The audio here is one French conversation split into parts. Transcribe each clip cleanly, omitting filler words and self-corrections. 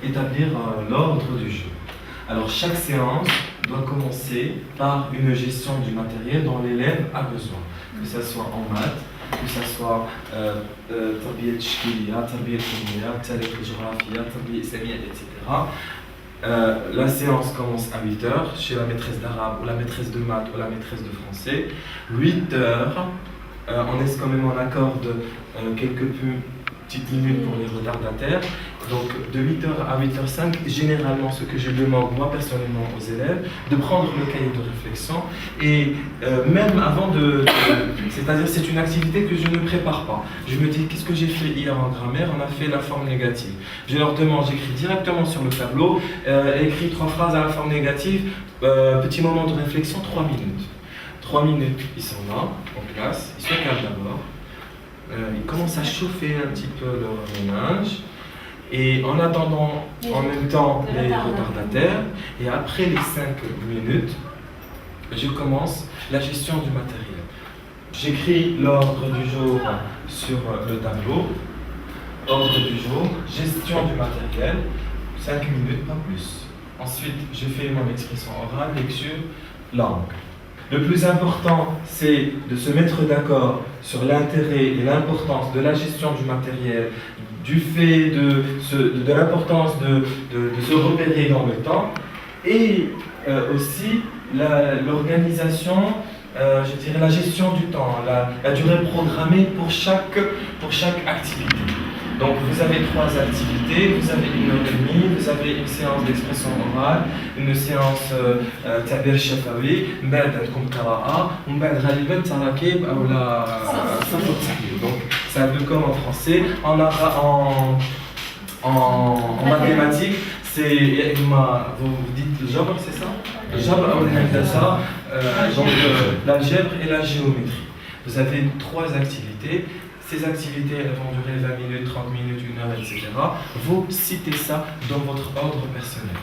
établir l'ordre du jour. Alors chaque séance doit commencer par une gestion du matériel dont l'élève a besoin, que ce soit en maths, que ce soit tarbiyat tashkiliya, tarbiyat ilmiya, tarikh al-géographia, tarbiyat islamia, etc. La séance commence à 8 heures chez la maîtresse d'arabe ou la maîtresse de maths ou la maîtresse de français. 8 heures, on laisse quand même en accorde quelques petites minutes pour les retardataires. Donc de 8h à 8h05, généralement ce que je demande moi personnellement aux élèves, de prendre le cahier de réflexion et même avant c'est-à-dire c'est une activité que je ne prépare pas. Je me dis qu'est-ce que j'ai fait hier en grammaire, on a fait la forme négative. Je leur demande, j'écris directement sur le tableau, écrit 3 phrases à la forme négative, petit moment de réflexion, 3 minutes. 3 minutes, ils sont là, en classe, ils se calment d'abord, ils commencent à chauffer un petit peu leur ménage. Et en attendant en même temps les retardataires, et après les 5 minutes, je commence la gestion du matériel. J'écris l'ordre du jour sur le tableau, ordre du jour, gestion du matériel, 5 minutes, pas plus. Ensuite, je fais mon expression orale, lecture, langue. Le plus important, c'est de se mettre d'accord sur l'intérêt et l'importance de la gestion du matériel, du fait de l'importance de se repérer dans le temps, et aussi l'organisation, je dirais la gestion du temps, la durée programmée pour chaque activité. Donc vous avez 3 activités, vous avez 1h30, vous avez une séance d'expression orale, une séance تعبير شفوي, من بعد عندكم قراءة, ومن بعد غالبا تراكيب أو لا صف التحليل. Donc c'est un peu comme en français, en mathématiques, c'est vous dites le jabr, c'est ça? Le jabr ou l'handasa, donc l'algèbre et la géométrie. Vous avez 3 activités. Ces activités elles vont durer 20 minutes, 30 minutes, 1 heure, etc. Vous citez ça dans votre ordre personnel.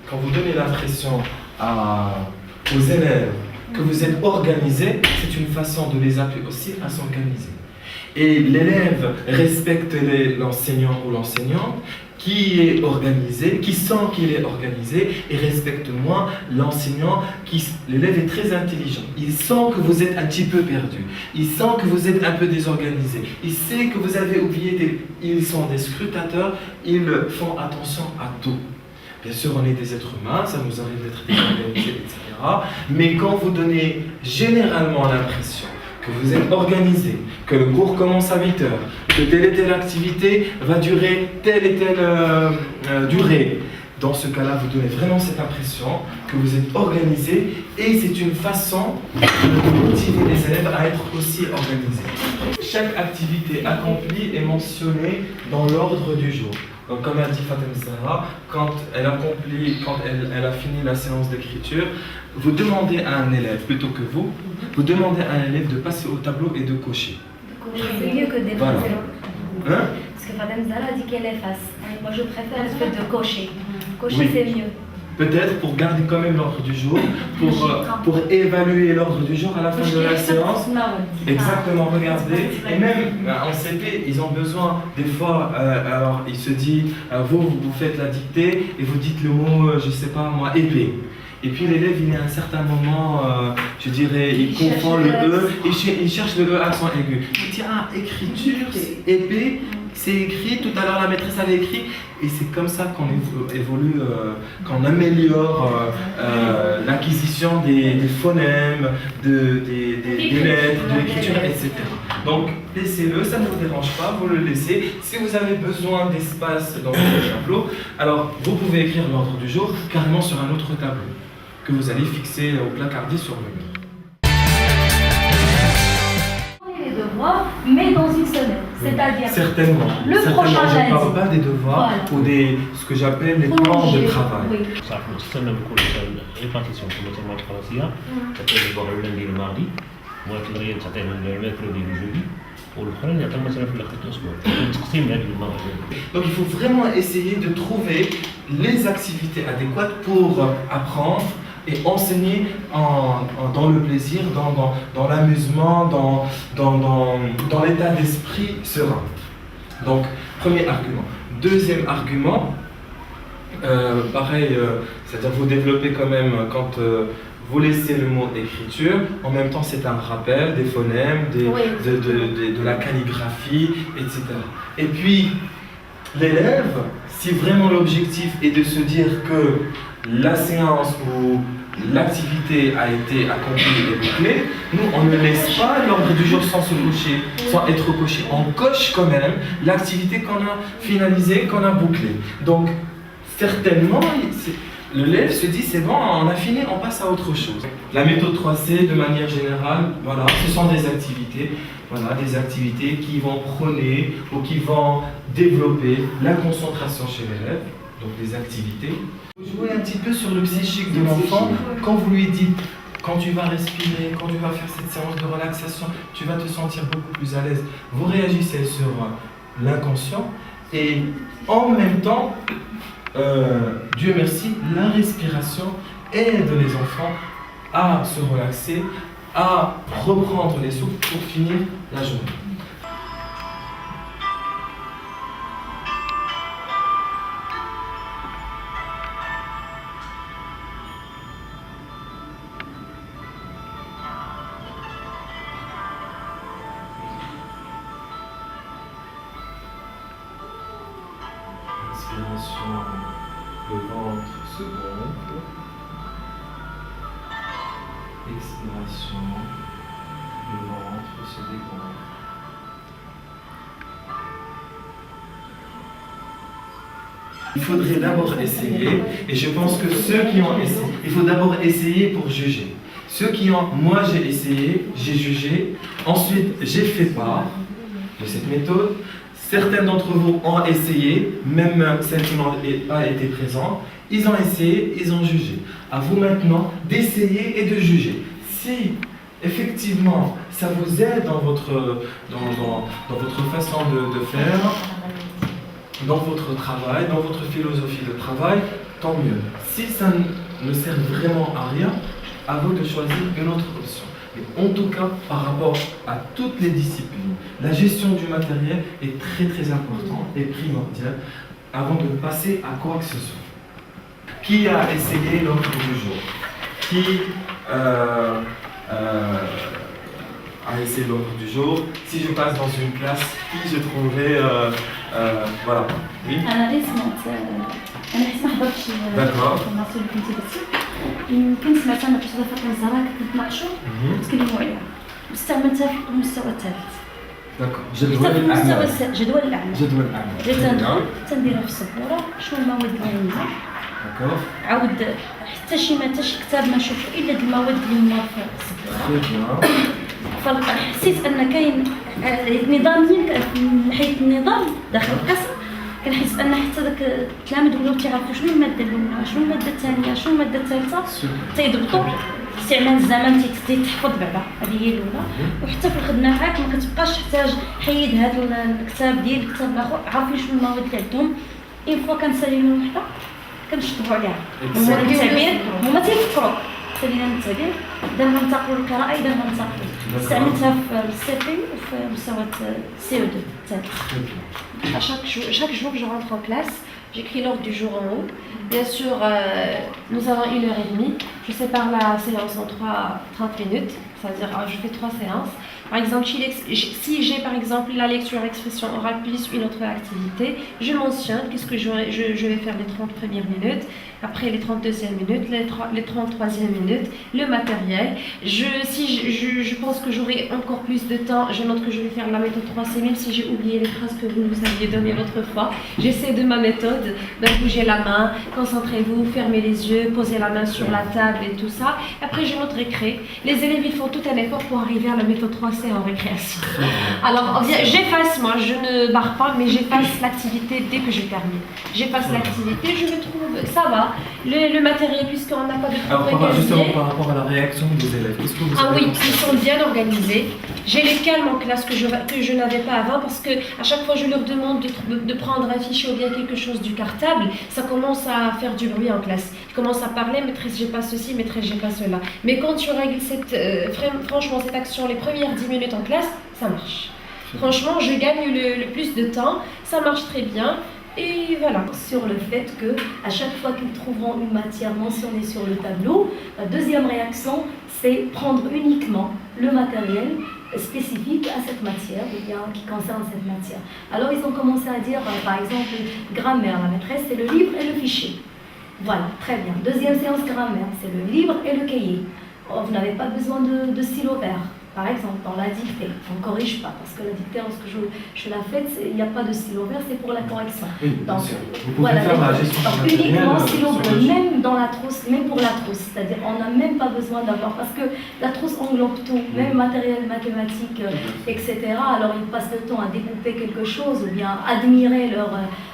Quand vous donnez l'impression aux élèves que vous êtes organisé, c'est une façon de les appeler aussi à s'organiser. Et l'élève respecte l'enseignant ou l'enseignante qui est organisé, qui sent qu'il est organisé, et respecte moins l'enseignant l'élève est très intelligent. Il sent que vous êtes un petit peu perdu. Il sent que vous êtes un peu désorganisé. Il sait que vous avez oublié ils sont des scrutateurs, ils font attention à tout. Bien sûr, on est des êtres humains, ça nous arrive d'être désorganisés, etc. Mais quand vous donnez généralement l'impression que vous êtes organisé, que le cours commence à 8 heures, que telle et telle activité va durer telle et telle durée. Dans ce cas-là, vous donnez vraiment cette impression que vous êtes organisé, et c'est une façon de motiver les élèves à être aussi organisés. Chaque activité accomplie est mentionnée dans l'ordre du jour. Donc, comme a dit Fatem Zahra, quand elle a fini la séance d'écriture, vous demandez à un élève, plutôt que vous demandez à un élève de passer au tableau et de cocher. C'est mieux que d'effacer. Voilà. Hein? Parce que Fatem Zahra dit qu'elle efface. Moi, je préfère le fait de cocher. Cocher, Oui. c'est mieux. Peut-être pour garder quand même l'ordre du jour, pour évaluer l'ordre du jour à la fin de la séance. Exactement, regardez. Et même en CP, ils ont besoin, des fois, alors il se dit, vous faites la dictée et vous dites le mot, je sais pas moi, épée. Et puis l'élève, il est à un certain moment, je dirais, il confond le E, il cherche le E accent aigu. Il dit, ah, écriture, épée, c'est écrit, tout à l'heure la maîtresse avait écrit, et c'est comme ça qu'on évolue, qu'on améliore l'acquisition des phonèmes, des lettres, de l'écriture, etc. Donc laissez-le, ça ne vous dérange pas, vous le laissez. Si vous avez besoin d'espace dans votre tableau, alors vous pouvez écrire l'ordre du jour carrément sur un autre tableau que vous allez fixer au placardé sur le mur. Les devoirs, mais dans une semaine. C'est-à-dire Certainement. prochain je ne lundi. parle pas des devoirs ou ce que j'appelle les plans de travail. Oui. صح نستنى بكل ريبارتيسيون كما تسمى الفرنسيه تعطيهم الدور اللندي الماضي والتدريب تعطيهم الميركودي والجودي والاخرين يعطيهم مثلا في اخر الاسبوع تقسيم هذه المره. Donc il faut vraiment essayer de trouver les activités adéquates pour apprendre et enseigner dans le plaisir, dans l'amusement, dans l'état d'esprit serein. Donc Premier argument. Deuxième argument, pareil, c'est-à-dire vous développez quand même quand vous laissez le mot écriture, en même temps c'est un rappel des phonèmes, de la calligraphie, etc. Et puis, l'élève, si vraiment l'objectif est de se dire que la séance ou l'activité a été accomplie et bouclée, nous on ne laisse pas l'ordre du jour sans se coucher, sans être coché. On coche quand même l'activité qu'on a finalisée, qu'on a bouclée. Donc, certainement, l'élève se dit c'est bon, on a fini, on passe à autre chose. La méthode 3C, de manière générale, voilà, ce sont des activités, qui vont prôner ou qui vont développer la concentration chez l'élève, donc des activités. Vous jouez un petit peu sur le psychique de l'enfant quand vous lui dites quand tu vas respirer, quand tu vas faire cette séance de relaxation, tu vas te sentir beaucoup plus à l'aise. Vous réagissez sur l'inconscient et en même temps, Dieu merci, la respiration aide les enfants à se relaxer, à reprendre les souffles pour finir la journée. Inspiration, le ventre se gonfle. Expiration, le ventre se dégonfle. Il faudrait d'abord essayer, et je pense que ceux qui ont essayé, il faut d'abord essayer pour juger. Ceux qui ont, moi j'ai essayé, j'ai jugé, ensuite j'ai fait part de cette méthode. Certains d'entre vous ont essayé, même celles qui n'ont pas été présentes, ils ont essayé, ils ont jugé. À vous maintenant d'essayer et de juger. Si effectivement ça vous aide dans votre façon de faire, dans votre travail, dans votre philosophie de travail, tant mieux. Si ça ne sert vraiment à rien, à vous de choisir une autre option. Mais en tout cas, par rapport à toutes les disciplines, la gestion du matériel est très très importante et primordiale avant de passer à quoi que ce soit. Qui a essayé l'ordre du jour? Qui a essayé l'ordre du jour? Si je passe dans une classe, qui je trouverai voilà. Oui. D'accord. يمكن سمعت انا في فقره الزهراء كنتناقشوا وتكلموا عليها واستعملتها في المستوى الثالث. داكور. جدول الاعمال. جدول الاعمال. جيت تنديرها في السبوره شنو المواد اللي عندنا. داكور. عاود حتى شي كتاب ما نشوفو الا المواد اللي هما في السبوره. فحسيت ان كاين نظاميا من حيث النظام داخل القسم كنحس ان حتى داك التلاميذ ولاو تيعرفوا شنو الماده الاولى شنو الماده الثانيه شنو الماده الثالثه تيضبطوا استعمال الزمن تيتحفظ بعدا هذه هي الاولى وحتى في الخدمه معاك ما كتبقاش تحتاج حيد هذا الكتاب ديال الكتاب الاخر عارفين شنو المواد اللي عندهم اين فوا كنساليو وحده كنشطبوا عليها هما التعبير هما تيفكروا سالينا من التعبير دابا ننتقلوا للقراءه اذا ننتقلوا استعملتها في السي بي وفي مستوى سي او 2 chaque jour je rentre en classe, j'écris l'ordre du jour en haut. Bien sûr, nous avons 1h30. Je sépare la séance en 30 minutes, c'est-à-dire je fais 3 séances. Par exemple, si j'ai par exemple la lecture expression orale plus une autre activité, je mentionne qu'est-ce que je vais faire les 30 premières minutes, après les 32e minutes, les 33e minutes, le matériel. Si je pense que j'aurai encore plus de temps, je note que je vais faire la méthode 3C, même si j'ai oublié les phrases que vous nous aviez données l'autre fois. J'essaie de ma méthode, de bouger la main, concentrez-vous, fermez les yeux, posez la main sur la table et tout ça. Après, je note récré. Les élèves, ils font tout un effort pour arriver à la méthode 3C en récréation. Alors, j'efface, moi, je ne barre pas, mais j'efface l'activité dès que je termine. J'efface l'activité, je me trouve, ça va. Le matériel, puisqu'on n'a pas de Alors, justement, par rapport à la réaction des élèves, qu'est-ce que vous avez oui, ils sont bien organisés. J'ai les calmes en classe que je n'avais pas avant, parce que à chaque fois je leur demande de prendre un fichier ou bien quelque chose du cartable, ça commence à faire du bruit en classe. Ils commencent à parler, maîtresse, j'ai pas ceci, maîtresse, j'ai pas cela. Mais quand tu règles franchement cette action les premières 10 minutes en classe, ça marche. Franchement, je gagne le plus de temps, ça marche très bien. Et voilà. Sur le fait que à chaque fois qu'ils trouveront une matière mentionnée sur le tableau, la deuxième réaction, c'est prendre uniquement le matériel spécifique à cette matière, ou bien qui concerne cette matière. Alors ils ont commencé à dire, par exemple, grammaire, la maîtresse, c'est le livre et le fichier. Voilà, très bien. Deuxième séance grammaire, c'est le livre et le cahier. Oh, vous n'avez pas besoin de stylo vert. Par exemple, dans la dictée, on ne corrige pas, parce que la dictée, lorsque je la fais, il n'y a pas de stylo vert, c'est pour la correction. Oui, Donc, vous pouvez faire la gestion donc du matériel uniquement stylo sur bleu, le- même dans la trousse, même pour la trousse. C'est-à-dire, on n'a même pas besoin d'avoir, parce que la trousse englobe tout, même matériel mathématique, etc. Alors, ils passent le temps à découper quelque chose, ou bien admirer leur...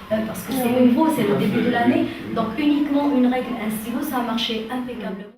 parce que c'est nouveau, c'est le début de l'année. Donc, uniquement une règle, un stylo, ça a marché impeccablement.